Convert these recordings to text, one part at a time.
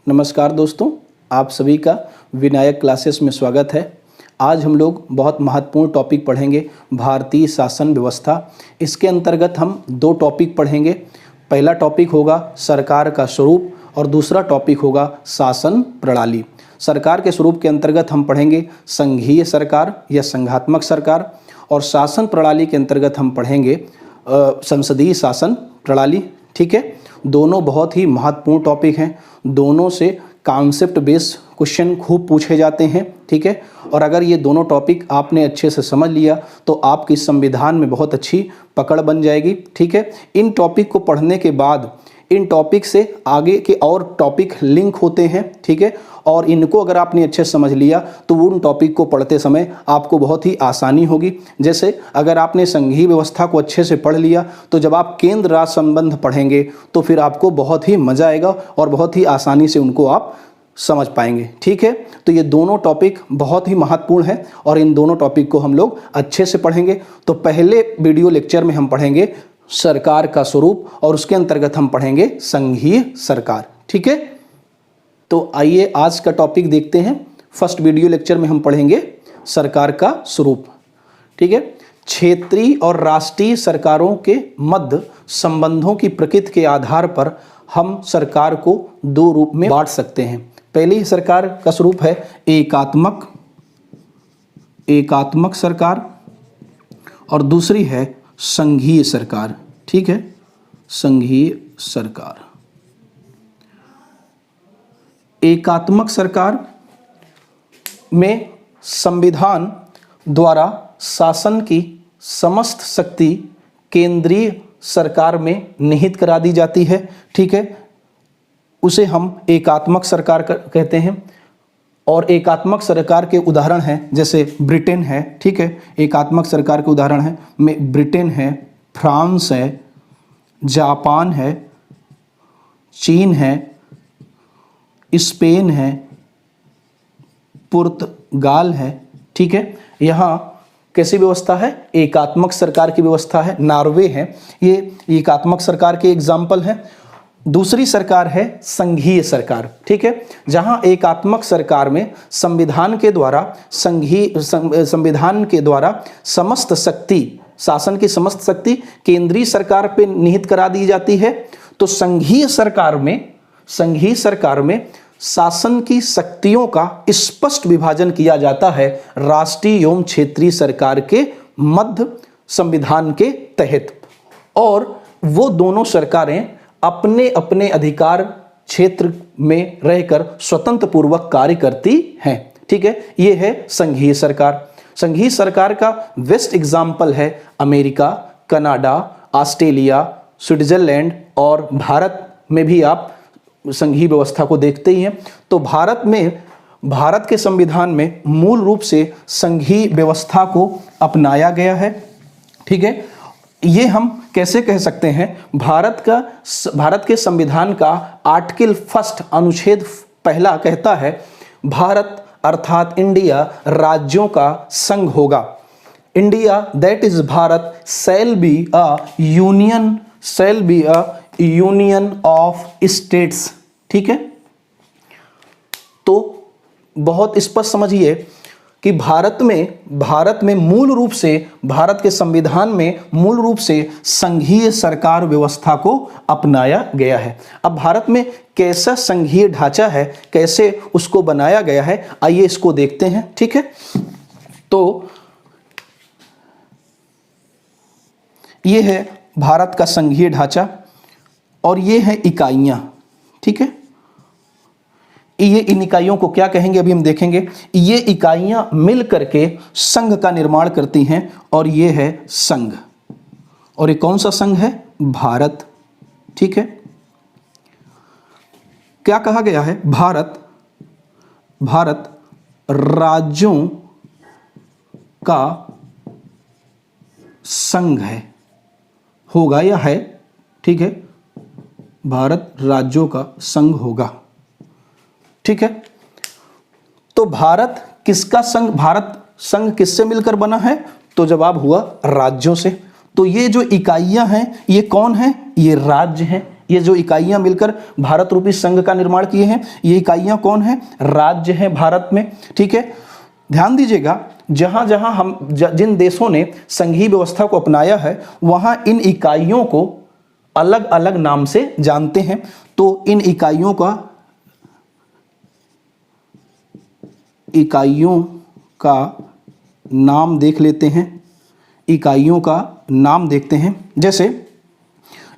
नमस्कार दोस्तों, आप सभी का विनायक क्लासेस में स्वागत है। आज हम लोग बहुत महत्वपूर्ण टॉपिक पढ़ेंगे, भारतीय शासन व्यवस्था। इसके अंतर्गत हम दो टॉपिक पढ़ेंगे। पहला टॉपिक होगा सरकार का स्वरूप और दूसरा टॉपिक होगा शासन प्रणाली। सरकार के स्वरूप के अंतर्गत हम पढ़ेंगे संघीय सरकार या संघात्मक सरकार, और शासन प्रणाली के अंतर्गत हम पढ़ेंगे संसदीय शासन प्रणाली। ठीक है, दोनों बहुत ही महत्वपूर्ण टॉपिक हैं। दोनों से कॉन्सेप्ट बेस्ड क्वेश्चन खूब पूछे जाते हैं। ठीक है, और अगर ये दोनों टॉपिक आपने अच्छे से समझ लिया तो आपकी संविधान में बहुत अच्छी पकड़ बन जाएगी। ठीक है, इन टॉपिक को पढ़ने के बाद इन टॉपिक से आगे के और टॉपिक लिंक होते हैं। ठीक है, और इनको अगर आपने अच्छे से समझ लिया तो उन टॉपिक को पढ़ते समय आपको बहुत ही आसानी होगी। जैसे अगर आपने संघीय व्यवस्था को अच्छे से पढ़ लिया तो जब आप केंद्र राज्य संबंध पढ़ेंगे तो फिर आपको बहुत ही मज़ा आएगा और बहुत ही आसानी से उनको आप समझ पाएंगे। ठीक है, तो ये दोनों टॉपिक बहुत ही महत्वपूर्ण है और इन दोनों टॉपिक को हम लोग अच्छे से पढ़ेंगे। तो पहले वीडियो लेक्चर में हम पढ़ेंगे सरकार का स्वरूप और उसके अंतर्गत हम पढ़ेंगे संघीय सरकार। ठीक है, तो आइए आज का टॉपिक देखते हैं। फर्स्ट वीडियो लेक्चर में हम पढ़ेंगे सरकार का स्वरूप। ठीक है, क्षेत्रीय और राष्ट्रीय सरकारों के मध्य संबंधों की प्रकृति के आधार पर हम सरकार को दो रूप में बांट सकते हैं। पहली सरकार का स्वरूप है एकात्मक सरकार और दूसरी है संघीय सरकार। ठीक है, संघीय सरकार। एकात्मक सरकार में संविधान द्वारा शासन की समस्त शक्ति केंद्रीय सरकार में निहित करा दी जाती है। ठीक है, उसे हम एकात्मक सरकार कहते हैं। और एकात्मक सरकार के उदाहरण हैं जैसे ब्रिटेन है। ठीक है, एकात्मक सरकार के उदाहरण हैं में ब्रिटेन है, फ्रांस है, जापान है, चीन है, स्पेन है, पुर्तगाल है। ठीक है, यहाँ कैसी व्यवस्था है? एकात्मक सरकार की व्यवस्था है। नॉर्वे है, ये एकात्मक सरकार के एग्जाम्पल हैं। दूसरी सरकार है संघीय सरकार। ठीक है, जहां एकात्मक सरकार में संविधान के द्वारा समस्त शक्ति, शासन की समस्त शक्ति केंद्रीय सरकार पे निहित करा दी जाती है। तो संघीय सरकार में शासन की शक्तियों का स्पष्ट विभाजन किया जाता है राष्ट्रीय एवं क्षेत्रीय सरकार के मध्य संविधान के तहत, और वो दोनों सरकारें अपने अपने अधिकार क्षेत्र में रहकर स्वतंत्र पूर्वक कार्य करती हैं। ठीक है, ये है संघीय सरकार। संघीय सरकार का बेस्ट एग्जाम्पल है अमेरिका, कनाडा, ऑस्ट्रेलिया, स्विट्जरलैंड और भारत में भी आप संघीय व्यवस्था को देखते ही हैं। तो भारत के संविधान में मूल रूप से संघीय व्यवस्था को अपनाया गया है। ठीक है, ये हम कैसे कह सकते हैं? भारत के संविधान का आर्टिकल 1 अनुच्छेद 1 कहता है भारत अर्थात इंडिया राज्यों का संघ होगा। India that is Bharat shall be a union of states. ठीक है, तो बहुत स्पष्ट समझिए कि भारत में मूल रूप से भारत के संविधान में मूल रूप से संघीय सरकार व्यवस्था को अपनाया गया है। अब भारत में कैसा संघीय ढांचा है, कैसे उसको बनाया गया है, आइए इसको देखते हैं। ठीक है, तो ये है भारत का संघीय ढांचा और ये है इकाइयां। ठीक है, ये इन इकाइयों को क्या कहेंगे अभी हम देखेंगे। ये इकाइयां मिल करके संघ का निर्माण करती हैं और ये है संघ। और ये कौन सा संघ है? भारत। ठीक है, क्या कहा गया है? भारत राज्यों का संघ है, होगा या है। ठीक है, भारत राज्यों का संघ होगा। ठीक है, तो भारत संघ किससे मिलकर बना है? तो जवाब हुआ राज्यों से। तो ये जो इकाइयां हैं ये कौन है? ये राज्य हैं। ये जो इकाइयां मिलकर भारत रूपी संघ का निर्माण किए हैं, ये इकाइयां कौन है? राज्य हैं भारत में। ठीक है, ध्यान दीजिएगा, जहां जहां हम जिन देशों ने संघीय व्यवस्था को अपनाया है वहां इन इकाइयों को अलग अलग नाम से जानते हैं। तो इन इकाइयों का नाम देख लेते हैं। इकाइयों का नाम देखते हैं। जैसे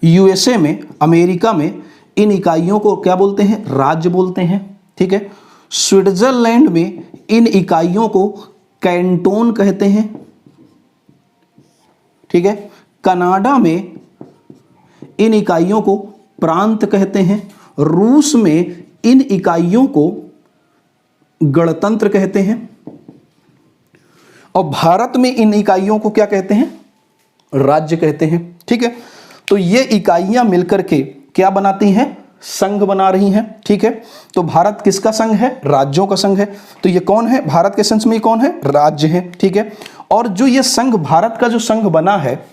यूएसए में, अमेरिका में इन इकाइयों को क्या बोलते हैं? राज्य बोलते हैं। ठीक है, स्विट्जरलैंड में इन इकाइयों को कैंटोन कहते हैं। ठीक है, कनाडा में इन इकाइयों को प्रांत कहते हैं। रूस में इन इकाइयों को गणतंत्र कहते हैं। और भारत में इन इकाइयों को क्या कहते हैं? राज्य कहते हैं। ठीक है, तो ये इकाइयां मिलकर के क्या बनाती हैं? संघ बना रही हैं। ठीक है, तो भारत किसका संघ है? राज्यों का संघ है। तो ये कौन है? भारत के सेंस में ये कौन है? राज्य है। ठीक है, और जो ये संघ, भारत का जो संघ बना है,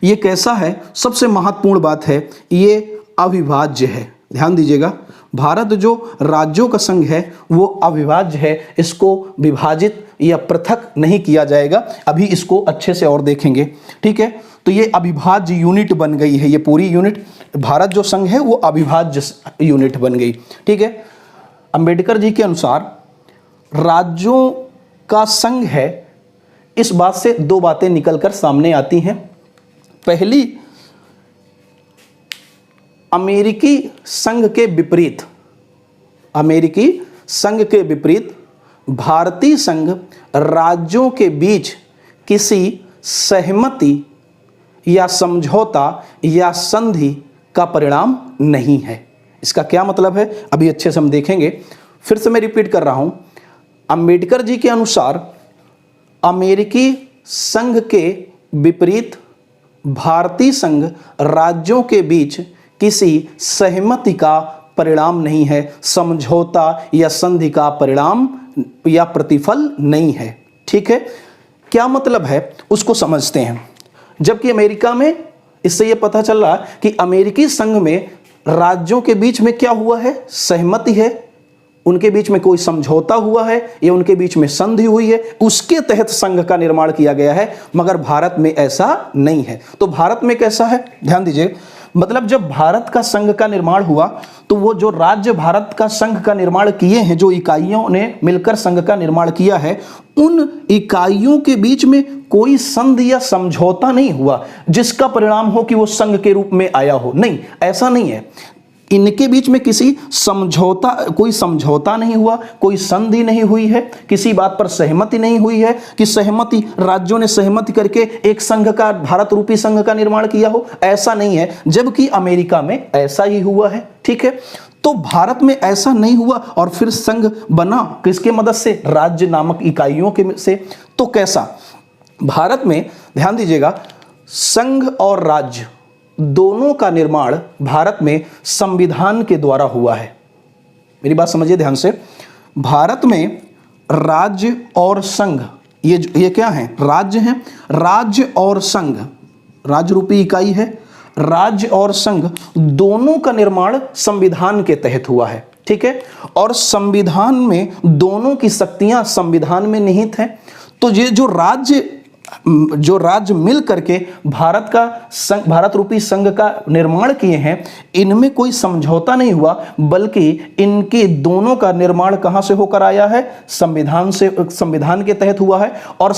ये कैसा है? सबसे महत्वपूर्ण बात है, ये अविभाज्य है। ध्यान दीजिएगा, भारत जो राज्यों का संघ है वो अविभाज्य है। इसको विभाजित या पृथक नहीं किया जाएगा। अभी इसको अच्छे से और देखेंगे। ठीक है, तो ये अविभाज्य यूनिट बन गई है। ये पूरी यूनिट, भारत जो संघ है वो अविभाज्य यूनिट बन गई। ठीक है, अंबेडकर जी के अनुसार राज्यों का संघ है, इस बात से दो बातें निकलकर सामने आती हैं। पहली, अमेरिकी संघ के विपरीत, अमेरिकी संघ के विपरीत भारतीय संघ राज्यों के बीच किसी सहमति या समझौता या संधि का परिणाम नहीं है। इसका क्या मतलब है अभी अच्छे से हम देखेंगे। फिर से मैं रिपीट कर रहा हूं, अंबेडकर जी के अनुसार अमेरिकी संघ के विपरीत भारतीय संघ राज्यों के बीच किसी सहमति का परिणाम नहीं है, समझौता या संधि का परिणाम या प्रतिफल नहीं है। ठीक है, क्या मतलब है उसको समझते हैं। जबकि अमेरिका में, इससे यह पता चल रहा कि अमेरिकी संघ में राज्यों के बीच में क्या हुआ है? सहमति है, उनके बीच में कोई समझौता हुआ है या उनके बीच में संधि हुई है, उसके तहत संघ का निर्माण किया गया है। मगर भारत में ऐसा नहीं है। तो भारत में कैसा है? ध्यान दीजिए, मतलब जब भारत का संघ का निर्माण हुआ तो वो जो राज्य भारत का संघ का निर्माण किए हैं, जो इकाइयों ने मिलकर संघ का निर्माण किया है, उन इकाइयों के बीच में कोई संधि या समझौता नहीं हुआ जिसका परिणाम हो कि वो संघ के रूप में आया हो। नहीं, ऐसा नहीं है। इनके बीच में किसी समझौता, कोई समझौता नहीं हुआ, कोई संधि नहीं हुई है, किसी बात पर सहमति नहीं हुई है कि सहमति, राज्यों ने सहमति करके एक संघ का, भारत रूपी संघ का निर्माण किया हो, ऐसा नहीं है। जबकि अमेरिका में ऐसा ही हुआ है। ठीक है, तो भारत में ऐसा नहीं हुआ और फिर संघ बना किसके मदद से? राज्य नामक इकाइयों के से। तो कैसा? भारत में ध्यान दीजिएगा, संघ और राज्य दोनों का निर्माण भारत में संविधान के द्वारा हुआ है। मेरी बात समझिए ध्यान से। भारत में राज्य और संघ, ये क्या है? राज्य हैं। राज्य और संघ, राज्य रूपी इकाई है। राज्य और संघ दोनों का निर्माण संविधान के तहत हुआ है। ठीक है, और संविधान में दोनों की शक्तियां संविधान में निहित हैं। तो ये जो राज्य मिल करके भारत का संघ, भारत रूपी संघ का निर्माण किए हैं, इनमें कोई समझौता नहीं हुआ, बल्कि इनके दोनों का निर्माण कहां से होकर आया है? संविधान से, संविधान के तहत हुआ है। और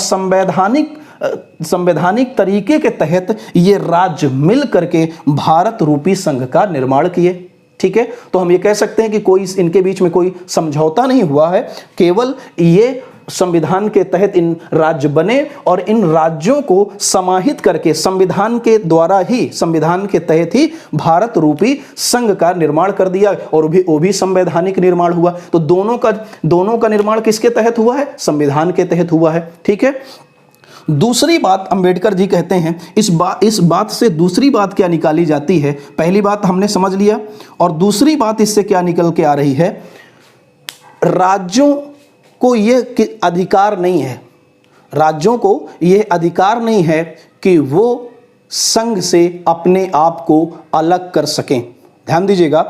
संवैधानिक तरीके के तहत ये राज्य मिल करके भारत रूपी संघ का निर्माण किए। ठीक है, तो हम ये कह सकते हैं कि कोई, इनके बीच में कोई समझौता नहीं हुआ है, केवल ये संविधान के तहत इन राज्य बने और इन राज्यों को समाहित करके संविधान के द्वारा ही, संविधान के तहत ही भारत रूपी संघ का निर्माण कर दिया, और वो भी संवैधानिक निर्माण हुआ। तो दोनों का निर्माण किसके तहत हुआ है? संविधान के तहत हुआ है। ठीक है, दूसरी बात अंबेडकर जी कहते हैं, इस बात से दूसरी बात क्या निकाली जाती है? पहली बात हमने समझ लिया, और दूसरी बात इससे क्या निकल के आ रही है? राज्यों को यह अधिकार नहीं है, राज्यों को यह अधिकार नहीं है कि वो संघ से अपने आप को अलग कर सकें। ध्यान दीजिएगा,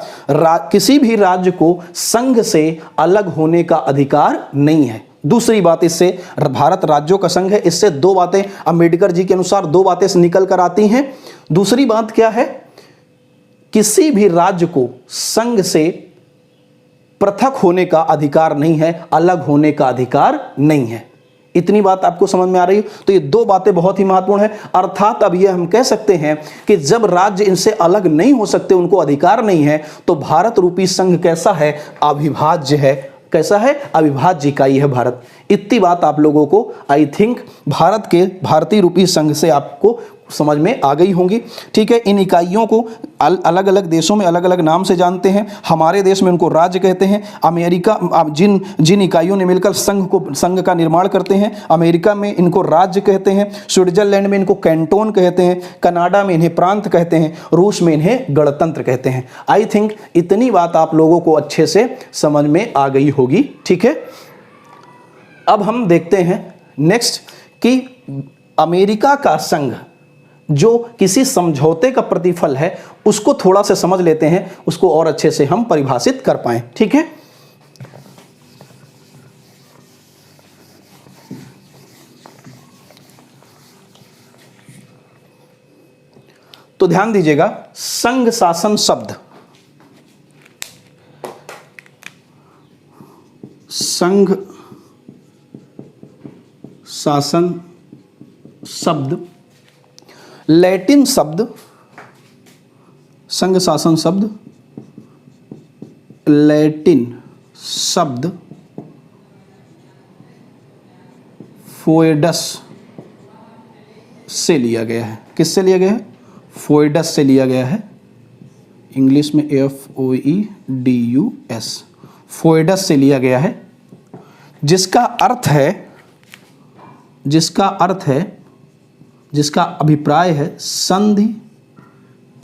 किसी भी राज्य को संघ से अलग होने का अधिकार नहीं है। दूसरी बात, इससे भारत राज्यों का संघ है, इससे दो बातें अंबेडकर जी के अनुसार दो बातें निकल कर आती हैं। दूसरी बात क्या है, किसी भी राज्य को संघ से पृथक होने का अधिकार नहीं है, अलग होने का अधिकार नहीं है। इतनी बात आपको समझ में आ रही है? तो ये दो बातें बहुत ही महत्वपूर्ण है। अर्थात अब ये हम कह सकते हैं कि जब राज्य इनसे अलग नहीं हो सकते, उनको अधिकार नहीं है, तो भारत रूपी संघ कैसा है? अविभाज्य है। कैसा है? अविभाज्य इकाई है भारत। इतनी बात आप लोगों को आई थिंक भारत के भारतीय रूपी संघ से आपको समझ में आ गई होंगी। ठीक है, इन इकाइयों को अलग अलग देशों में अलग अलग नाम से जानते हैं। हमारे देश में उनको राज्य कहते हैं। अमेरिका जिन इकाइयों ने मिलकर संघ का निर्माण करते हैं, अमेरिका में इनको राज्य कहते हैं, स्विट्जरलैंड में इनको कैंटोन कहते हैं, कनाडा में इन्हें प्रांत कहते हैं, रूस में इन्हें गणतंत्र कहते हैं। आई थिंक इतनी बात आप लोगों को अच्छे से समझ में आ गई होगी। ठीक है, अब हम देखते हैं नेक्स्ट कि अमेरिका का संघ जो किसी समझौते का प्रतिफल है, उसको थोड़ा सा समझ लेते हैं, उसको और अच्छे से हम परिभाषित कर पाएं। ठीक है, तो ध्यान दीजिएगा, संघ शासन शब्द, संघ शासन शब्द लैटिन शब्द, संघ शासन शब्द लैटिन शब्द फोएडस से लिया गया है। किससे लिया गया है? फोएडस से लिया गया है। इंग्लिश में FOEDUS, फोएडस से लिया गया है, जिसका अभिप्राय है संधि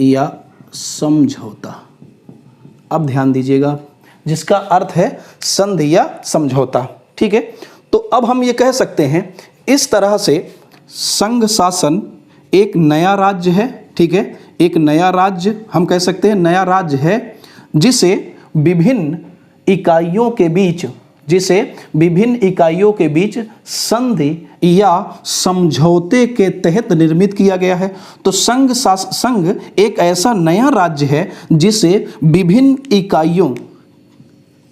या समझौता। अब ध्यान दीजिएगा, जिसका अर्थ है संधि या समझौता। ठीक है, तो अब हम ये कह सकते हैं इस तरह से संघ शासन एक नया राज्य है। ठीक है, एक नया राज्य हम कह सकते हैं, नया राज्य है जिसे विभिन्न इकाइयों के बीच संधि या समझौते के तहत निर्मित किया गया है। तो संघ एक ऐसा नया राज्य है जिसे विभिन्न इकाइयों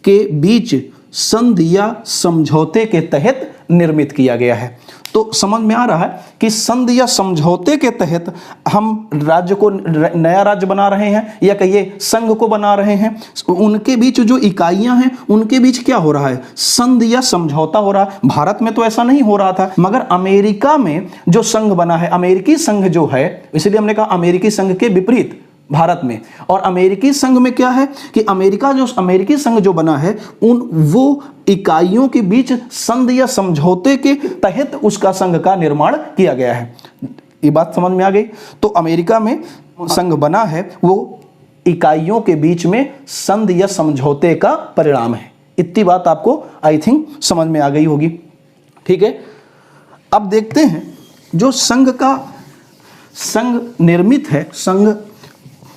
के बीच संधि या समझौते के तहत निर्मित किया गया है। तो समझ में आ रहा है कि संधि या समझौते के तहत हम राज्य को नया राज्य बना रहे हैं, या कहिए संघ को बना रहे हैं। उनके बीच जो इकाइयां हैं उनके बीच क्या हो रहा है? संधि या समझौता हो रहा है। भारत में तो ऐसा नहीं हो रहा था, मगर अमेरिका में जो संघ बना है, अमेरिकी संघ जो है, इसलिए हमने कहा अमेरिकी संघ के विपरीत भारत में। और अमेरिकी संघ में क्या है कि अमेरिकी संघ जो बना है वो इकाइयों के बीच संधि या समझौते के तहत उसका संघ का निर्माण किया गया है। ये बात समझ में आ गई? तो अमेरिका में संघ बना है वो इकाइयों के बीच में संधि या समझौते का परिणाम है। इतनी बात आपको आई थिंक समझ में आ गई होगी। ठीक है, अब देखते हैं जो संघ निर्मित है, संघ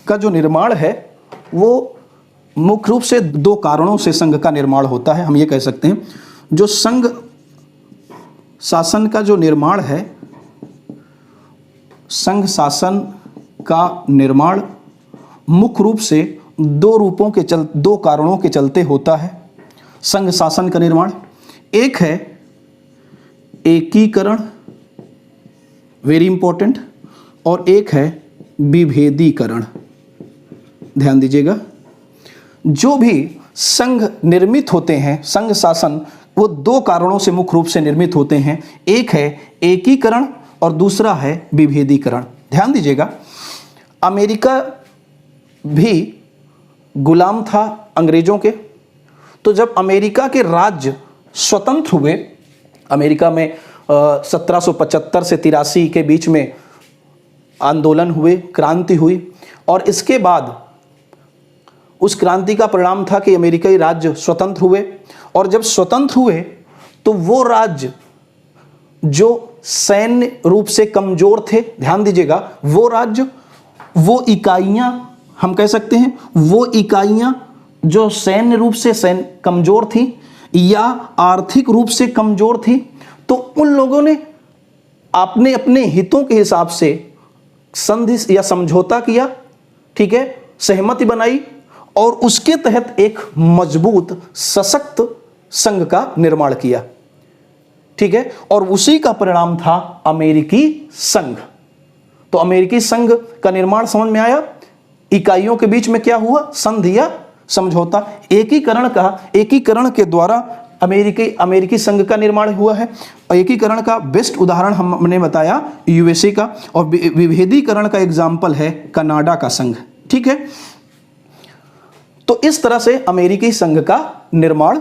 का जो निर्माण है वो मुख्य रूप से दो कारणों से संघ का निर्माण होता है। हम ये कह सकते हैं जो संघ शासन का जो निर्माण है, संघ शासन का निर्माण मुख्य रूप से दो कारणों के चलते होता है। संघ शासन का निर्माण एक है एकीकरण, वेरी इंपॉर्टेंट, और एक है विभेदीकरण। ध्यान दीजिएगा, जो भी संघ निर्मित होते हैं, संघ शासन, वो दो कारणों से मुख्य रूप से निर्मित होते हैं। एक है एकीकरण और दूसरा है विभेदीकरण। ध्यान दीजिएगा, अमेरिका भी गुलाम था अंग्रेजों के। तो जब अमेरिका के राज्य स्वतंत्र हुए, अमेरिका में 1775 से 83 के बीच में आंदोलन हुए, क्रांति हुई, और इसके बाद उस क्रांति का परिणाम था कि अमेरिकी राज्य स्वतंत्र हुए। और जब स्वतंत्र हुए तो वो राज्य जो सैन्य रूप से कमजोर थे, ध्यान दीजिएगा, वो राज्य, वो इकाइयां, हम कह सकते हैं वो इकाइयां जो सैन्य रूप से कमजोर थी या आर्थिक रूप से कमजोर थी, तो उन लोगों ने अपने अपने हितों के हिसाब से संधि या समझौता किया, ठीक है, सहमति बनाई और उसके तहत एक मजबूत सशक्त संघ का निर्माण किया, ठीक है, और उसी का परिणाम था अमेरिकी संघ। तो अमेरिकी संघ का निर्माण समझ में आया। इकाइयों के बीच में क्या हुआ, संधि या समझौता, एकीकरण के द्वारा अमेरिकी संघ का निर्माण हुआ है। एकीकरण का बेस्ट उदाहरण हमने बताया यूएसए का, और विभेदीकरण का एग्जाम्पल है कनाडा का संघ, ठीक है। तो इस तरह से अमेरिकी संघ का निर्माण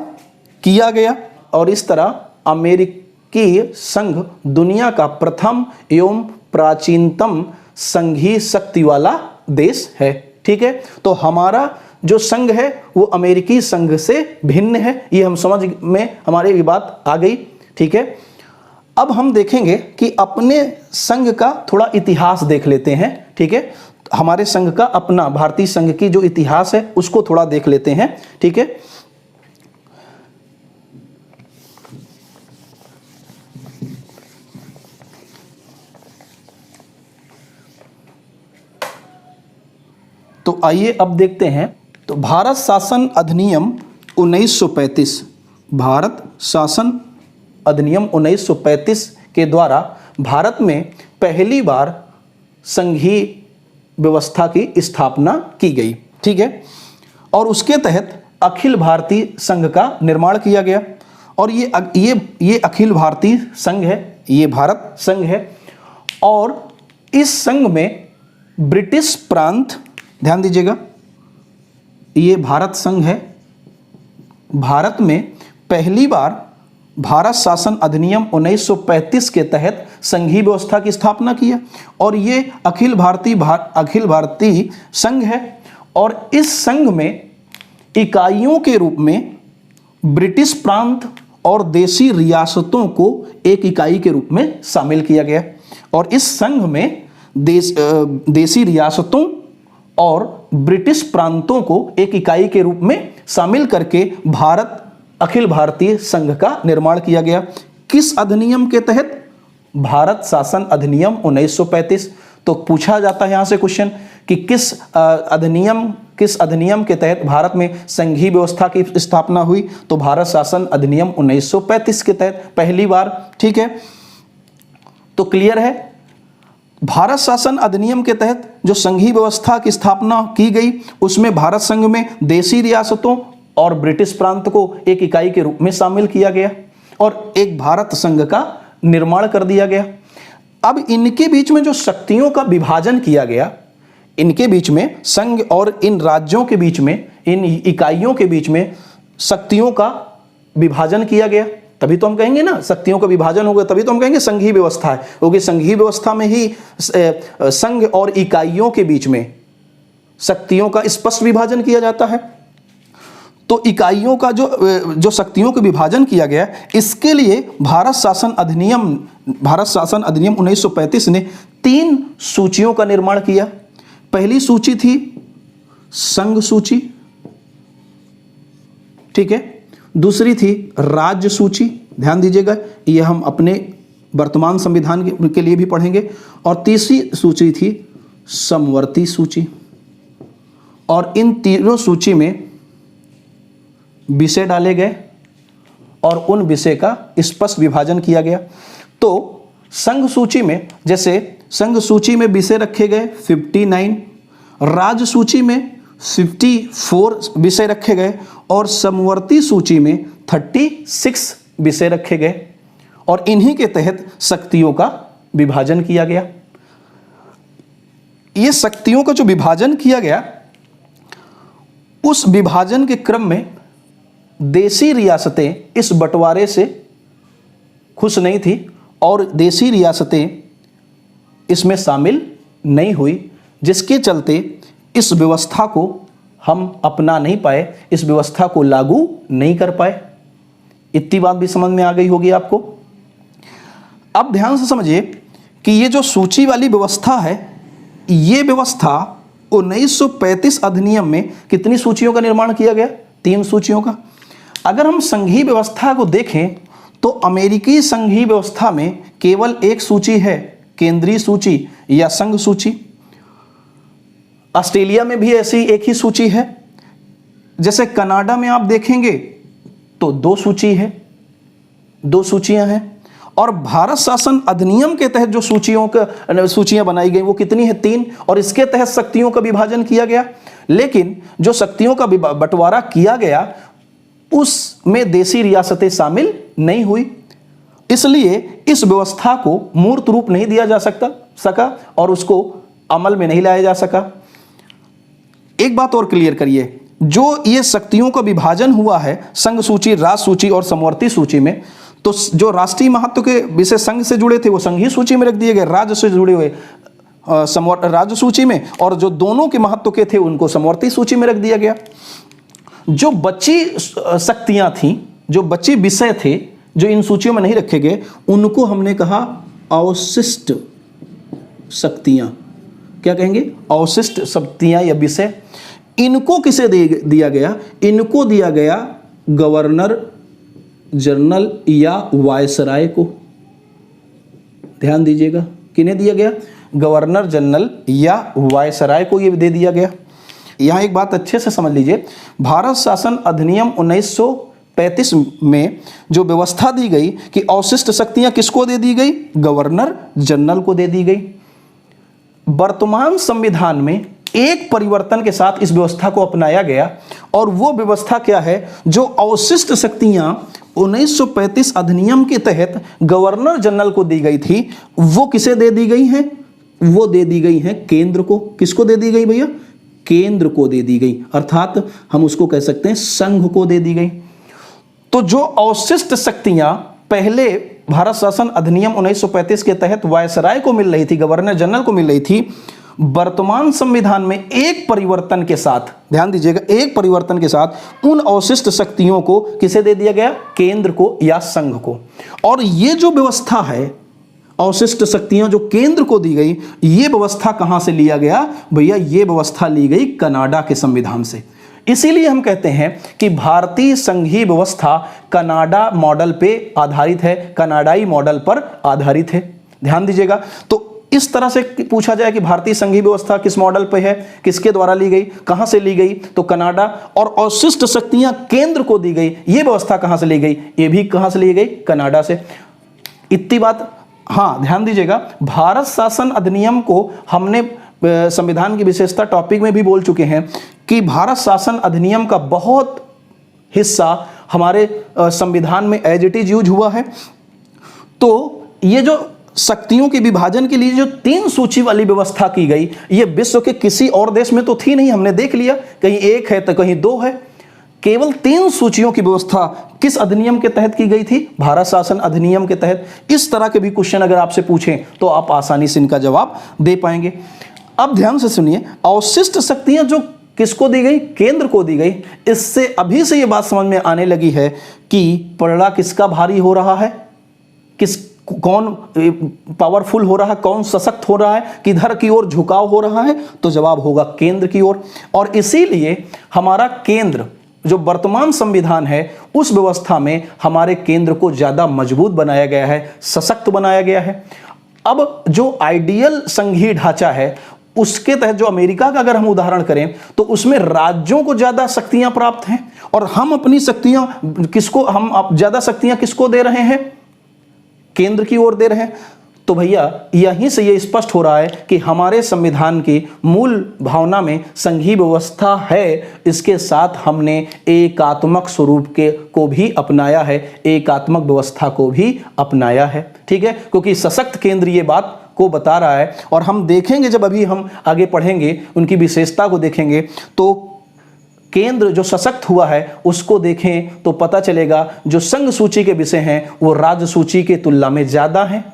किया गया और इस तरह अमेरिकी संघ दुनिया का प्रथम एवं प्राचीनतम संघीय शक्ति वाला देश है, ठीक है। तो हमारा जो संघ है वो अमेरिकी संघ से भिन्न है, ये हम समझ में हमारे ये बात आ गई, ठीक है। अब हम देखेंगे कि अपने संघ का थोड़ा इतिहास देख लेते हैं, ठीक है। हमारे संघ का, अपना भारतीय संघ की जो इतिहास है उसको थोड़ा देख लेते हैं, ठीक है। तो आइए अब देखते हैं। तो भारत शासन अधिनियम 1935, भारत शासन अधिनियम 1935 के द्वारा भारत में पहली बार संघीय व्यवस्था की स्थापना की गई, ठीक है, और उसके तहत अखिल भारतीय संघ का निर्माण किया गया। और ये अखिल भारतीय संघ है, ये भारत संघ है, और इस संघ में ब्रिटिश प्रांत, ध्यान दीजिएगा, ये भारत संघ है। भारत में पहली बार भारत शासन अधिनियम 1935 के तहत संघीय व्यवस्था की स्थापना किया और ये अखिल भारतीय संघ है। और इस संघ में इकाइयों के रूप में ब्रिटिश प्रांत और देशी रियासतों को एक इकाई के रूप में शामिल किया गया और इस संघ में देशी रियासतों और ब्रिटिश प्रांतों को एक इकाई के रूप में शामिल करके भारत अखिल भारतीय संघ का निर्माण किया गया। किस अधिनियम के तहत? भारत शासन अधिनियम 1935। तो पूछा जाता है यहां से क्वेश्चन कि किस अधिनियम के तहत भारत में संघीय व्यवस्था की स्थापना हुई? तो भारत शासन अधिनियम 1935 के तहत पहली बार, ठीक है। तो क्लियर है, भारत शासन अधिनियम के तहत जो संघीय व्यवस्था की स्थापना की गई उसमें भारत संघ में देशी रियासतों और ब्रिटिश प्रांत को एक इकाई के रूप में शामिल किया गया और एक भारत संघ का निर्माण कर दिया गया। अब इनके बीच में जो शक्तियों का विभाजन किया गया, इनके बीच में संघ और इन राज्यों के बीच में, इन इकाइयों के बीच में शक्तियों का विभाजन किया गया, तभी तो हम कहेंगे ना शक्तियों का विभाजन होगा, तभी तो हम कहेंगे संघीय व्यवस्था है, क्योंकि संघीय व्यवस्था में ही संघ और इकाइयों के बीच में शक्तियों का स्पष्ट विभाजन किया जाता है। तो इकाइयों का जो शक्तियों का विभाजन किया गया, इसके लिए भारत शासन अधिनियम 1935 ने 3 सूचियों का निर्माण किया। पहली सूची थी संघ सूची, ठीक है। दूसरी थी राज्य सूची, ध्यान दीजिएगा, ये हम अपने वर्तमान संविधान के लिए भी पढ़ेंगे। और तीसरी सूची थी समवर्ती सूची। और इन तीनों सूची में विषय डाले गए और उन विषय का स्पष्ट विभाजन किया गया। तो संघ सूची में, जैसे संघ सूची में विषय रखे गए 59, राज्य सूची में 54 विषय रखे गए और समवर्ती सूची में 36 विषय रखे गए और इन्हीं के तहत शक्तियों का विभाजन किया गया। ये शक्तियों का जो विभाजन किया गया, उस विभाजन के क्रम में देशी रियासतें इस बंटवारे से खुश नहीं थी और देशी रियासतें इसमें शामिल नहीं हुई, जिसके चलते इस व्यवस्था को हम अपना नहीं पाए, इस व्यवस्था को लागू नहीं कर पाए। इतनी बात भी समझ में आ गई होगी आपको। अब ध्यान से समझिए कि ये जो सूची वाली व्यवस्था है, ये व्यवस्था 1935 अधिनियम में कितनी सूचियों का निर्माण किया गया? 3 सूचियों का। अगर हम संघीय व्यवस्था को देखें तो अमेरिकी संघीय व्यवस्था में केवल एक सूची है, केंद्रीय सूची या संघ सूची। ऑस्ट्रेलिया में भी ऐसी एक ही सूची है। जैसे कनाडा में आप देखेंगे तो 2 सूची है, 2 सूचियां हैं। और भारत शासन अधिनियम के तहत जो सूचियां बनाई गई वो कितनी है? 3। और इसके तहत शक्तियों का विभाजन किया गया। लेकिन जो शक्तियों का बंटवारा किया गया उसमें देशी रियासतें शामिल नहीं हुई, इसलिए इस व्यवस्था को मूर्त रूप नहीं दिया जा सका और उसको अमल में नहीं लाया जा सका। एक बात और क्लियर करिए, जो ये शक्तियों का विभाजन हुआ है संघ सूची, राज सूची और समवर्ती सूची में, तो जो राष्ट्रीय महत्व के विषय संघ से जुड़े थे वो संघीय सूची में रख दिए गए, राज्य से जुड़े हुए राज्य सूची में, और जो दोनों के महत्व के थे उनको समवर्ती सूची में रख दिया गया। जो बची शक्तियां थीं, जो बचे विषय थे जो इन सूचियों में नहीं रखे गए, उनको हमने कहा अवशिष्ट शक्तियां। क्या कहेंगे? अवशिष्ट शक्तियां या विषय। इनको किसे दिया गया? इनको दिया गया गवर्नर जनरल या वायसराय को। ध्यान दीजिएगा, किन्हें दिया गया? गवर्नर जनरल या वायसराय को ये दे दिया गया। यहां एक बात अच्छे से समझ लीजिए, भारत शासन अधिनियम 1935 में जो व्यवस्था दी गई कि अवशिष्ट शक्तियां किसको दे दी गई? गवर्नर जनरल को दे दी गई। वर्तमान संविधान में एक परिवर्तन के साथ इस व्यवस्था को अपनाया गया, और वो व्यवस्था क्या है? जो अवशिष्ट शक्तियां 1935 अधिनियम के तहत गवर्नर जनरल को दी गई थी, वो किसे दे दी गई हैं? वो दे दी गई हैं केंद्र को। किसको दे दी गई भैया? केंद्र को दे दी गई, अर्थात हम उसको कह सकते हैं संघ को दे दी गई। तो जो अवशिष्ट शक्तियां पहले भारत शासन अधिनियम 1935 के तहत वायसराय को मिल रही थी, गवर्नर जनरल को मिल रही थी, वर्तमान संविधान में एक परिवर्तन के साथ, ध्यान दीजिएगा, एक परिवर्तन के साथ उन अवशिष्ट शक्तियों को किसे दे दिया गया? केंद्र को या संघ को। और ये जो व्यवस्था है, अवशिष्ट शक्तियां जो केंद्र को दी गई, ये व्यवस्था कहां से लिया गया भैया? ये व्यवस्था ली गई कनाडा के संविधान से। इसीलिए हम कहते हैं कि भारतीय संघीय व्यवस्था कनाडा मॉडल पे आधारित है, कनाडाई मॉडल पर आधारित है। ध्यान दीजिएगा। तो इस तरह से पूछा जाए कि भारतीय संघीय व्यवस्था किस मॉडल पे है, किसके द्वारा ली गई, कहां से ली गई, तो कनाडा। और अवशिष्ट शक्तियां केंद्र को दी गई, ये व्यवस्था कहां से ली गई? ये भी कहां से ली गई? कनाडा से। इतनी बात, हाँ ध्यान दीजिएगा, भारत शासन अधिनियम को हमने संविधान की विशेषता टॉपिक में भी बोल चुके हैं कि भारत शासन अधिनियम का बहुत हिस्सा हमारे संविधान में एज इट इज यूज हुआ है। तो ये जो शक्तियों के विभाजन के लिए जो 3 सूची वाली व्यवस्था की गई, ये विश्व के किसी और देश में तो थी नहीं, हमने देख लिया, कहीं 1 है तो कहीं 2 है। केवल 3 सूचियों की व्यवस्था किस अधिनियम के तहत की गई थी? भारत शासन अधिनियम के तहत। इस तरह के भी क्वेश्चन अगर आपसे पूछें तो आप आसानी से इनका जवाब दे पाएंगे। अब ध्यान से सुनिए, अवशिष्ट शक्तियां जो किसको दी गई? केंद्र को दी गई। इससे अभी से ये बात समझ में आने लगी है कि पलड़ा किसका भारी हो रहा है, कौन पावरफुल हो रहा है, कौन सशक्त हो रहा है, किधर की ओर झुकाव हो रहा है, तो जवाब होगा केंद्र की ओर। और इसीलिए हमारा केंद्र, जो वर्तमान संविधान है, उस व्यवस्था में हमारे केंद्र को ज्यादा मजबूत बनाया गया है, सशक्त बनाया गया है। अब जो आइडियल संघीय ढांचा है, उसके तहत जो अमेरिका का अगर हम उदाहरण करें तो उसमें राज्यों को ज्यादा शक्तियां प्राप्त हैं, और हम अपनी शक्तियां ज्यादा शक्तियां किसको दे रहे हैं? केंद्र की ओर दे रहे हैं। तो भैया यहीं से ये स्पष्ट हो रहा है कि हमारे संविधान की मूल भावना में संघीय व्यवस्था है, इसके साथ हमने एकात्मक स्वरूप को भी अपनाया है, एकात्मक व्यवस्था को भी अपनाया है। ठीक है, क्योंकि सशक्त केंद्र ये बात को बता रहा है। और हम देखेंगे, जब अभी हम आगे पढ़ेंगे, उनकी विशेषता को देखेंगे, तो केंद्र जो सशक्त हुआ है उसको देखें तो पता चलेगा जो संघ सूची के विषय हैं वो राज्य सूची के तुलना में ज्यादा हैं,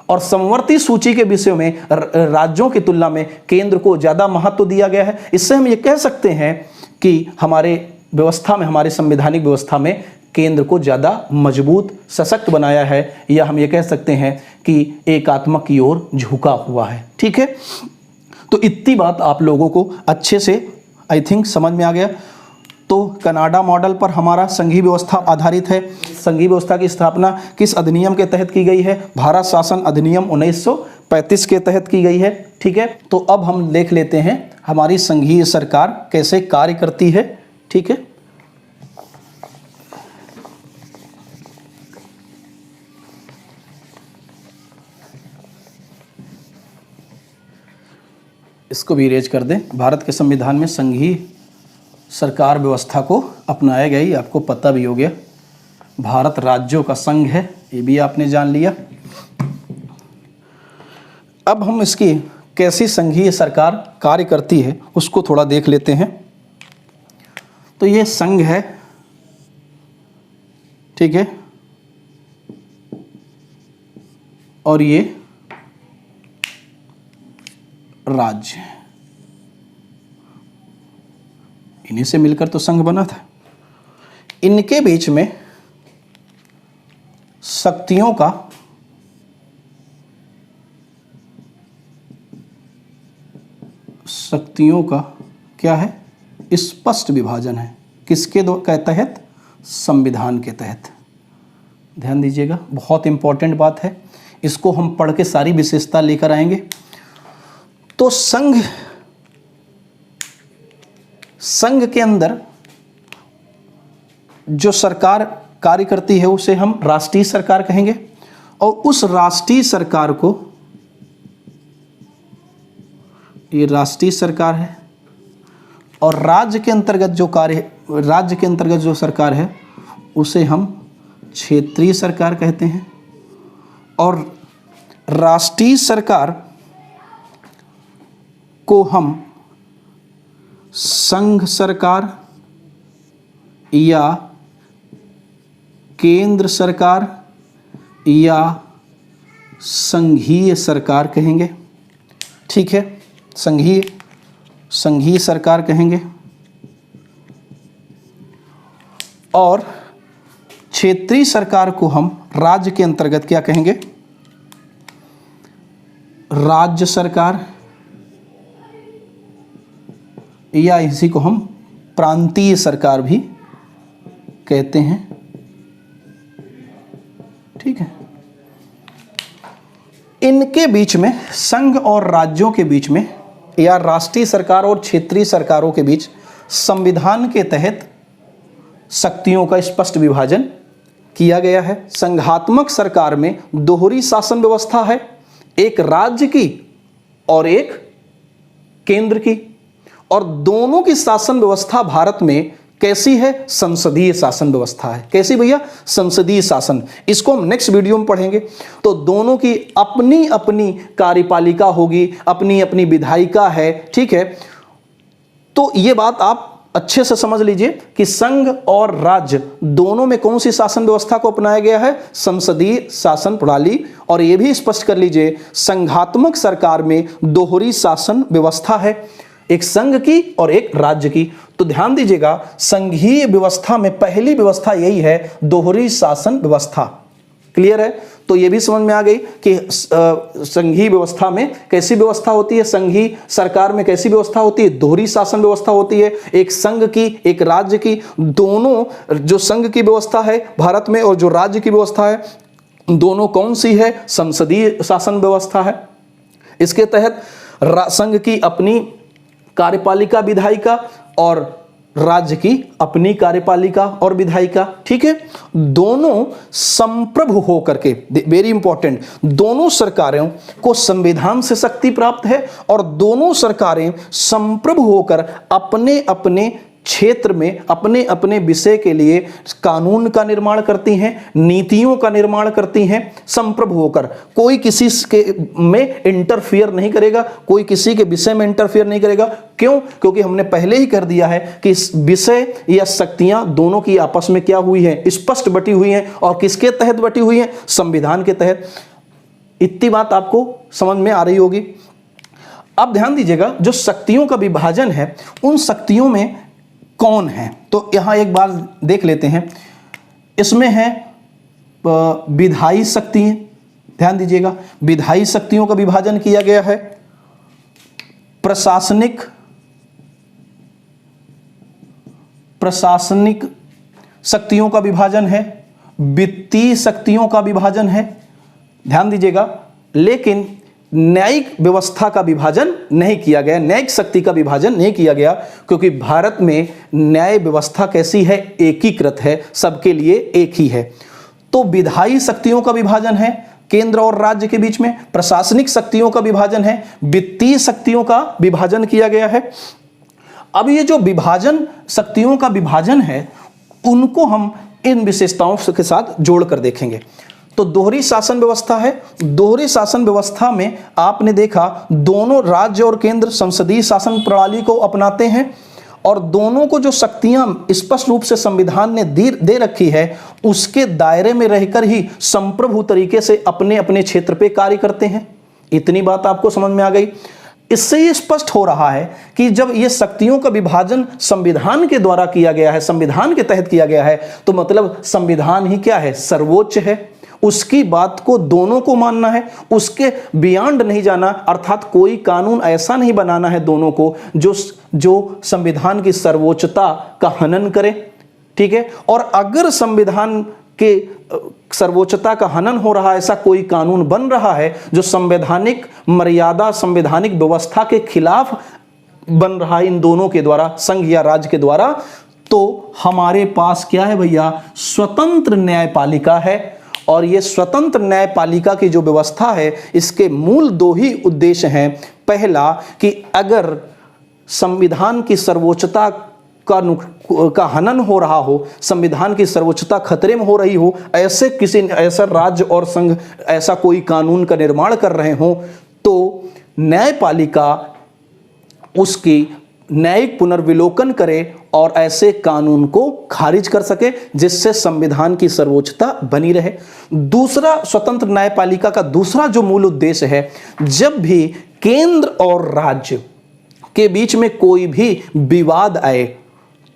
और समवर्ती सूची के विषयों में राज्यों की तुलना में केंद्र को ज्यादा महत्व दिया गया है। इससे हम ये कह सकते हैं कि हमारे व्यवस्था में, हमारे संवैधानिक व्यवस्था में केंद्र को ज़्यादा मजबूत सशक्त बनाया है, या हम ये कह सकते हैं कि एकात्मक की ओर झुका हुआ है। ठीक है, तो इतनी बात आप लोगों को अच्छे से आई थिंक समझ में आ गया। तो कनाडा मॉडल पर हमारा संघीय व्यवस्था आधारित है। संघीय व्यवस्था की स्थापना किस अधिनियम के तहत की गई है? भारत शासन अधिनियम 1935 के तहत की गई है। ठीक है, तो अब हम देख लेते हैं हमारी संघीय सरकार कैसे कार्य करती है। ठीक है, इसको भी इरेज कर दें। भारत के संविधान में संघीय सरकार व्यवस्था को अपनाया गया, ये आपको पता भी हो गया। भारत राज्यों का संघ है, ये भी आपने जान लिया। अब हम इसकी कैसी संघीय सरकार कार्य करती है उसको थोड़ा देख लेते हैं। तो ये संघ है, ठीक है, और ये राज्य, इन्हीं से मिलकर तो संघ बना था। इनके बीच में शक्तियों का क्या है? स्पष्ट विभाजन है। किसके के तहत? संविधान के तहत। ध्यान दीजिएगा, बहुत इंपॉर्टेंट बात है, इसको हम पढ़ के सारी विशेषता लेकर आएंगे। तो संघ के अंदर जो सरकार कार्य करती है उसे हम राष्ट्रीय सरकार कहेंगे, और उस राष्ट्रीय सरकार को, ये राष्ट्रीय सरकार है, और राज्य के अंतर्गत जो सरकार है उसे हम क्षेत्रीय सरकार कहते हैं। और राष्ट्रीय सरकार को हम संघ सरकार या केंद्र सरकार या संघीय सरकार कहेंगे। ठीक है, संघीय सरकार कहेंगे। और क्षेत्रीय सरकार को हम राज्य के अंतर्गत क्या कहेंगे? राज्य सरकार, या इसी को हम प्रांतीय सरकार भी कहते हैं। ठीक है, इनके बीच में, संघ और राज्यों के बीच में, या राष्ट्रीय सरकार और क्षेत्रीय सरकारों के बीच संविधान के तहत शक्तियों का स्पष्ट विभाजन किया गया है। संघात्मक सरकार में दोहरी शासन व्यवस्था है, एक राज्य की और एक केंद्र की, और दोनों की शासन व्यवस्था भारत में कैसी है? संसदीय शासन व्यवस्था है। कैसी भैया? संसदीय शासन। इसको हम नेक्स्ट वीडियो में पढ़ेंगे। तो दोनों की अपनी अपनी कार्यपालिका होगी, अपनी अपनी विधायिका है। ठीक है, तो ये बात आप अच्छे से समझ लीजिए कि संघ और राज्य दोनों में कौन सी शासन व्यवस्था को अपनाया गया है? संसदीय शासन प्रणाली। और यह भी स्पष्ट कर लीजिए, संघात्मक सरकार में दोहरी शासन व्यवस्था है, एक संघ की और एक राज्य की। तो ध्यान दीजिएगा, संघीय व्यवस्था में पहली व्यवस्था यही है, दोहरी शासन व्यवस्था। क्लियर है? तो ये भी समझ में आ गई कि संघीय व्यवस्था में कैसी व्यवस्था होती है, संघीय सरकार में कैसी व्यवस्था होती है, दोहरी शासन व्यवस्था होती है, एक संघ की एक राज्य की। दोनों, जो संघ की व्यवस्था है भारत में और जो राज्य की व्यवस्था है, दोनों कौन सी है? संसदीय शासन व्यवस्था है। इसके तहत संघ की अपनी कार्यपालिका विधायिका और राज्य की अपनी कार्यपालिका और विधायिका। ठीक है, दोनों संप्रभु होकर के, वेरी इंपॉर्टेंट, दोनों सरकारों को संविधान से शक्ति प्राप्त है और दोनों सरकारें संप्रभु होकर अपने अपने क्षेत्र में अपने अपने विषय के लिए कानून का निर्माण करती हैं, नीतियों का निर्माण करती हैं, संप्रभु होकर। कोई किसी के में इंटरफियर नहीं करेगा, कोई किसी के विषय में इंटरफियर नहीं करेगा। क्यों? क्योंकि हमने पहले ही कर दिया है कि विषय या शक्तियां दोनों की आपस में क्या हुई है? स्पष्ट बटी हुई हैं। और किसके तहत बटी हुई हैं? संविधान के तहत। इतनी बात आपको समझ में आ रही होगी। अब ध्यान दीजिएगा, जो शक्तियों का विभाजन है, उन शक्तियों में कौन है? तो यहां एक बार देख लेते हैं। इसमें है विधायी शक्तियां, ध्यान दीजिएगा, विधायी शक्तियों का विभाजन किया गया है, प्रशासनिक शक्तियों का विभाजन है, वित्तीय शक्तियों का विभाजन है, ध्यान दीजिएगा, लेकिन न्यायिक व्यवस्था का विभाजन नहीं किया गया, न्यायिक शक्ति का विभाजन नहीं किया गया, क्योंकि भारत में न्याय व्यवस्था कैसी है, एकीकृत है, सबके लिए एक ही है। तो विधायी शक्तियों का विभाजन है केंद्र और राज्य के बीच में, प्रशासनिक शक्तियों का विभाजन है, वित्तीय शक्तियों का विभाजन किया गया है। अब ये जो विभाजन, शक्तियों का विभाजन है, उनको हम इन विशेषताओं के साथ जोड़कर देखेंगे। तो दोहरी शासन व्यवस्था है। दोहरी शासन व्यवस्था में आपने देखा दोनों राज्य और केंद्र संसदीय शासन प्रणाली को अपनाते हैं, और दोनों को जो शक्तियां स्पष्ट रूप से संविधान ने दे रखी है, उसके दायरे में रहकर ही संप्रभु तरीके से अपने अपने क्षेत्र पे कार्य करते हैं। इतनी बात आपको समझ में आ गई। इससे ये स्पष्ट हो रहा है कि जब ये शक्तियों का विभाजन संविधान के द्वारा किया गया है, संविधान के तहत किया गया है, तो मतलब संविधान ही क्या है, सर्वोच्च है। उसकी बात को दोनों को मानना है, उसके बियॉन्ड नहीं जाना, अर्थात कोई कानून ऐसा नहीं बनाना है दोनों को जो संविधान की सर्वोच्चता का हनन करे, ठीक है। और अगर संविधान के सर्वोच्चता का हनन हो रहा है, ऐसा कोई कानून बन रहा है जो संवैधानिक मर्यादा, संवैधानिक व्यवस्था के खिलाफ बन रहा है इन दोनों के द्वारा, संघ या राज्य के द्वारा, तो हमारे पास क्या है भैया, स्वतंत्र न्यायपालिका है। और ये स्वतंत्र न्यायपालिका की जो व्यवस्था है, इसके मूल दो ही उद्देश्य हैं। पहला कि अगर संविधान की सर्वोच्चता का हनन हो रहा हो, संविधान की सर्वोच्चता खतरे में हो रही हो, ऐसा राज्य और संघ ऐसा कोई कानून का निर्माण कर रहे हो, तो न्यायपालिका उसकी न्यायिक पुनर्विलोकन करे और ऐसे कानून को खारिज कर सके, जिससे संविधान की सर्वोच्चता बनी रहे। दूसरा, स्वतंत्र न्यायपालिका का दूसरा जो मूल उद्देश्य है, जब भी केंद्र और राज्य के बीच में कोई भी विवाद आए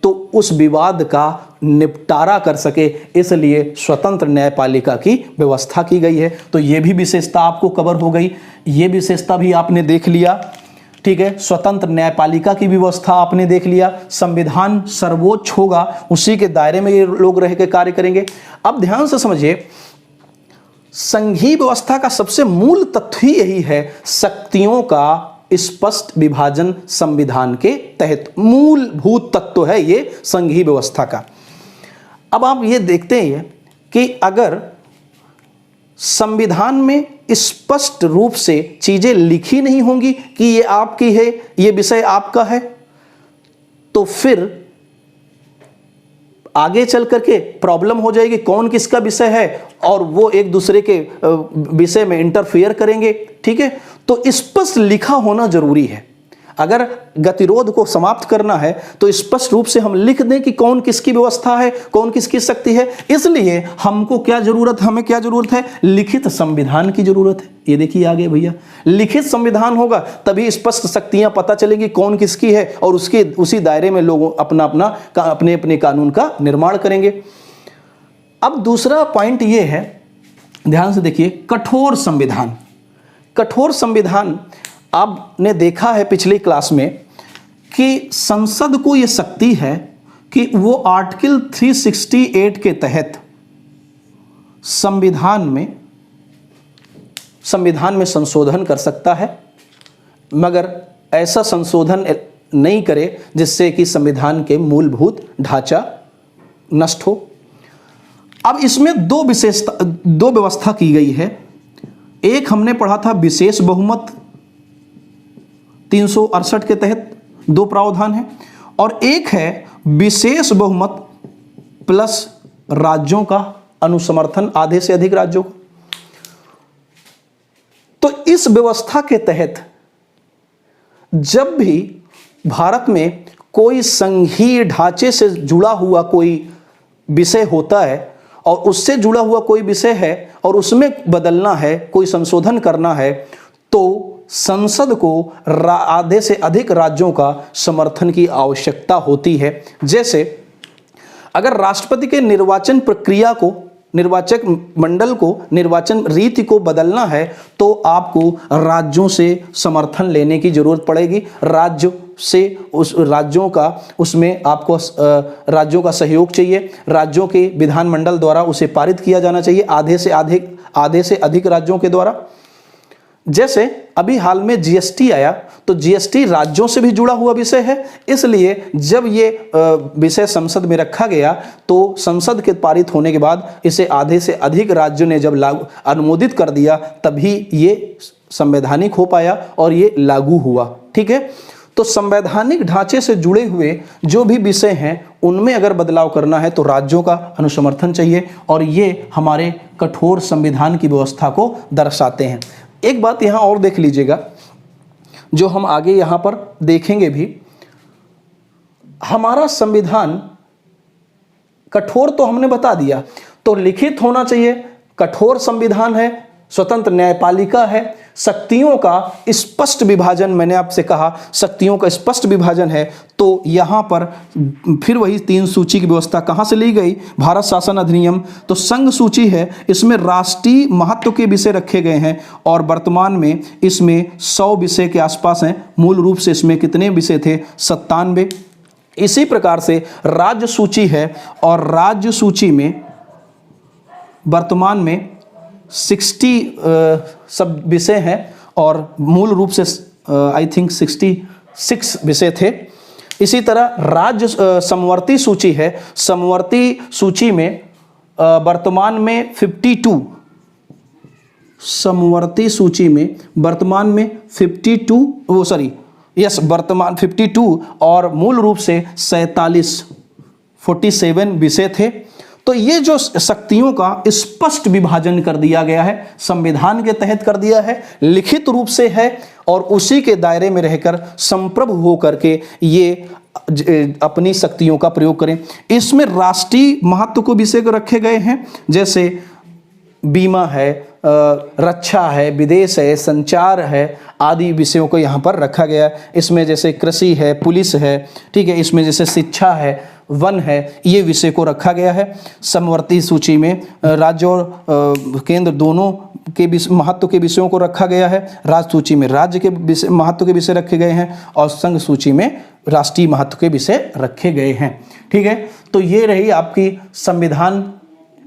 तो उस विवाद का निपटारा कर सके, इसलिए स्वतंत्र न्यायपालिका की व्यवस्था की गई है। तो यह भी विशेषता आपको कवर हो गई, ये विशेषता भी आपने देख लिया, ठीक है। स्वतंत्र न्यायपालिका की व्यवस्था आपने देख लिया, संविधान सर्वोच्च होगा, उसी के दायरे में ये लोग रह के कार्य करेंगे। अब ध्यान से समझिए, संघीय व्यवस्था का सबसे मूल तथ्य ही यही है, शक्तियों का स्पष्ट विभाजन संविधान के तहत, मूलभूत तत्व है ये संघीय व्यवस्था का। अब आप ये देखते हैं कि अगर संविधान में स्पष्ट रूप से चीजें लिखी नहीं होंगी कि ये आपकी है, ये विषय आपका है, तो फिर आगे चल करके प्रॉब्लम हो जाएगी, कौन किसका विषय है, और वो एक दूसरे के विषय में इंटरफेयर करेंगे, ठीक है। तो स्पष्ट लिखा होना जरूरी है। अगर गतिरोध को समाप्त करना है तो स्पष्ट रूप से हम लिख दें कि कौन किसकी व्यवस्था है, कौन किसकी शक्ति है। इसलिए हमको क्या जरूरत, हमें क्या जरूरत है, लिखित संविधान की जरूरत है। ये देखिए आगे भैया, लिखित संविधान होगा तभी स्पष्ट शक्तियां पता चलेगी कौन किसकी है, और उसी दायरे में लोग अपने अपने कानून का निर्माण करेंगे। अब दूसरा पॉइंट ये है, ध्यान से देखिए, कठोर संविधान। कठोर संविधान आपने देखा है पिछली क्लास में कि संसद को यह शक्ति है कि वो आर्टिकल 368 के तहत संविधान में संशोधन कर सकता है, मगर ऐसा संशोधन नहीं करे जिससे कि संविधान के मूलभूत ढांचा नष्ट हो। अब इसमें दो व्यवस्था की गई है। एक हमने पढ़ा था विशेष बहुमत 368 के तहत दो प्रावधान है, और एक है विशेष बहुमत प्लस राज्यों का अनुसमर्थन, आधे से अधिक राज्यों का। तो इस व्यवस्था के तहत जब भी भारत में कोई संघीय ढांचे से जुड़ा हुआ कोई विषय होता है और उससे जुड़ा हुआ कोई विषय है और उसमें बदलना है, कोई संशोधन करना है, तो संसद को आधे से अधिक राज्यों का समर्थन की आवश्यकता होती है। जैसे अगर राष्ट्रपति के निर्वाचन प्रक्रिया को, निर्वाचक मंडल को, निर्वाचन रीति को बदलना है तो आपको राज्यों से समर्थन लेने की जरूरत पड़ेगी। राज्य से उस राज्यों का, उसमें आपको राज्यों का सहयोग चाहिए। राज्यों के विधानमंडल द्वारा उसे पारित किया जाना चाहिए, आधे से अधिक राज्यों के द्वारा। जैसे अभी हाल में जीएसटी आया, तो जीएसटी राज्यों से भी जुड़ा हुआ विषय है, इसलिए जब ये विषय संसद में रखा गया तो संसद के पारित होने के बाद इसे आधे से अधिक राज्यों ने जब अनुमोदित कर दिया, तभी ये संवैधानिक हो पाया और ये लागू हुआ। ठीक है, तो संवैधानिक ढांचे से जुड़े हुए जो भी विषय हैं उनमें अगर बदलाव करना है तो राज्यों का अनुसमर्थन चाहिए, और ये हमारे कठोर संविधान की व्यवस्था को दर्शाते हैं। एक बात यहाँ और देख लीजिएगा, जो हम आगे यहाँ पर देखेंगे भी, हमारा संविधान कठोर तो हमने बता दिया, तो लिखित होना चाहिए, कठोर संविधान है, स्वतंत्र न्यायपालिका है, शक्तियों का स्पष्ट विभाजन, मैंने आपसे कहा शक्तियों का स्पष्ट विभाजन है। तो यहाँ पर फिर वही 3 सूची की व्यवस्था कहाँ से ली गई? भारत शासन अधिनियम। तो संघ सूची है, इसमें राष्ट्रीय महत्व के विषय रखे गए हैं और वर्तमान में इसमें 100 विषय के आसपास हैं। मूल रूप से इसमें कितने विषय थे? 97। इसी प्रकार से राज्य सूची है, और राज्य सूची में वर्तमान में 60 सब विषय हैं, और मूल रूप से आई थिंक 66 विषय थे। इसी तरह राज्य समवर्ती सूची है, समवर्ती सूची में वर्तमान में 52, समवर्ती सूची में वर्तमान में 52 और मूल रूप से 47 विषय थे। तो ये जो शक्तियों का स्पष्ट विभाजन कर दिया गया है, संविधान के तहत कर दिया है, लिखित रूप से है, और उसी के दायरे में रहकर संप्रभु होकर के ये अपनी शक्तियों का प्रयोग करें। इसमें राष्ट्रीय महत्व को विषय को रखे गए हैं, जैसे बीमा है, रक्षा है, विदेश है, संचार है, आदि विषयों को यहाँ पर रखा गया है। इसमें जैसे कृषि है, पुलिस है, ठीक है, इसमें जैसे शिक्षा है, वन है, ये विषय को रखा गया है। समवर्ती सूची में राज्य और केंद्र दोनों के महत्व के विषयों को रखा गया है। राज्य सूची में राज्य के महत्व के विषय रखे गए हैं, और संघ सूची में राष्ट्रीय महत्व के विषय रखे गए हैं। ठीक है, तो ये रही आपकी संविधान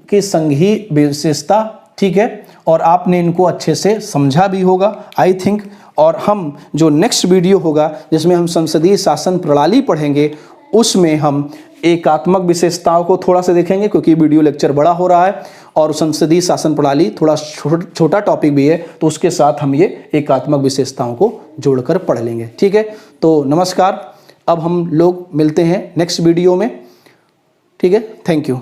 की संघीय विशेषता। ठीक है, और आपने इनको अच्छे से समझा भी होगा आई थिंक। और हम जो नेक्स्ट वीडियो होगा जिसमें हम संसदीय शासन प्रणाली पढ़ेंगे, उसमें हम एकात्मक विशेषताओं को थोड़ा सा देखेंगे, क्योंकि वीडियो लेक्चर बड़ा हो रहा है और संसदीय शासन प्रणाली थोड़ा छोटा टॉपिक भी है, तो उसके साथ हम ये एकात्मक विशेषताओं को जोड़कर पढ़ लेंगे। ठीक है, तो नमस्कार। अब हम लोग मिलते हैं नेक्स्ट वीडियो में। ठीक है, थैंक यू।